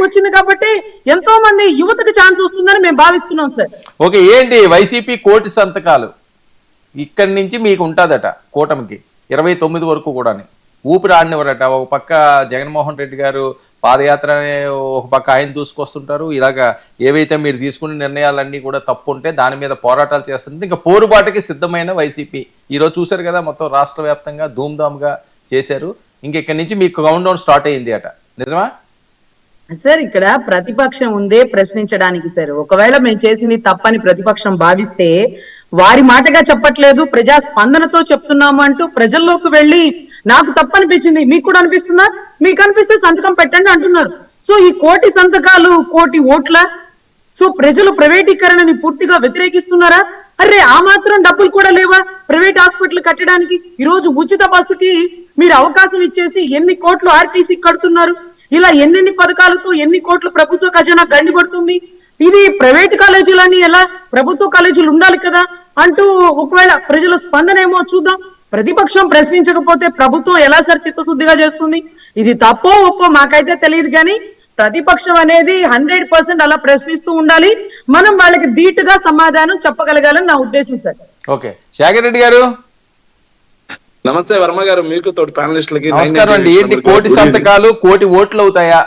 వచ్చింది కాబట్టి ఎంతో మంది యువతకు ఛాన్స్ వస్తుందని మేము భావిస్తున్నాం సార్. ఓకే, ఏంటి వైసీపీ కోటి సంతకాలు ఇక్కడి నుంచి మీకు ఉంటుందట కూటమికి 29 వరకు కూడా ఊపిరి ఆడినవరట. ఒక పక్క జగన్మోహన్ రెడ్డి గారు పాదయాత్ర ఒక పక్క ఆయన దూసుకొస్తుంటారు. ఇలాగా ఏవైతే మీరు తీసుకునే నిర్ణయాలన్నీ కూడా తప్పు ఉంటే దాని మీద పోరాటాలు చేస్తుంటే ఇంకా పోరుబాటుకి సిద్ధమైన వైసీపీ ఈరోజు చూశారు కదా, మొత్తం రాష్ట్ర వ్యాప్తంగా ధూమ్ధామ్గా చేశారు. ఇంక ఇక్కడి నుంచి మీకు కౌంట్ డౌన్ స్టార్ట్ అయ్యింది అట, నిజమా సార్? ఇక్కడ ప్రతిపక్షం ఉందే ప్రశ్నించడానికి సార్. ఒకవేళ మేము చేసింది తప్పని ప్రతిపక్షం భావిస్తే వారి మాటగా చెప్పట్లేదు, ప్రజా స్పందనతో చెప్తున్నాము అంటూ ప్రజల్లోకి వెళ్ళి నాకు తప్పనిపించింది, మీకు కూడా అనిపిస్తుందా, మీకు అనిపిస్తే సంతకం పెట్టండి అంటున్నారు. సో ఈ కోటి సంతకాలు కోటి ఓట్ల, సో ప్రజలు ప్రైవేటీకరణని పూర్తిగా వ్యతిరేకిస్తున్నారా? అరే ఆ మాత్రం డబ్బులు కూడా లేవా ప్రైవేట్ హాస్పిటల్ కట్టడానికి? ఈ రోజు ఉచిత బస్సుకి మీరు అవకాశం ఇచ్చేసి ఎన్ని కోట్లు ఆర్టీసీ కడుతున్నారు. ఇలా ఎన్నెన్ని పథకాలతో ఎన్ని కోట్లు ప్రభుత్వ ఖజానా గండిపడుతుంది. ఇది ప్రైవేట్ కాలేజీలని ఎలా, ప్రభుత్వ కాలేజీలు ఉండాలి కదా అంటూ ఒకవేళ ప్రజల స్పందన ఏమో చూద్దాం. ప్రతిపక్షం ప్రశ్నించకపోతే ప్రభుత్వం ఎలా సార్ చిత్తశుద్ధిగా చేస్తుంది? ఇది తప్పో ఒప్పో మాకైతే తెలియదు, కానీ ప్రతిపక్షం అనేది 100% అలా ప్రశ్నిస్తూ ఉండాలి. మనం వాళ్ళకి ధీటుగా సమాధానం చెప్పగలగాలని నా ఉద్దేశం సార్. ఓకే, శేఖర్ రెడ్డి గారు నమస్తే వర్మ గారు, మీకు తోటి ప్యానలిస్టులకి నమస్కారం అండి. ఏంటి కోటి సంతకాలు కోటి ఓట్లు అవుతాయా?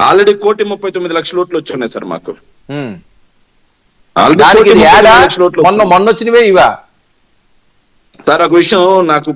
ఆల్రెడీ 1,39,00,000 ఓట్లు వచ్చున్నాయి సార్ మాకు. మొన్న వచ్చినవే ఇవా సార్? ఒక విషయం నాకు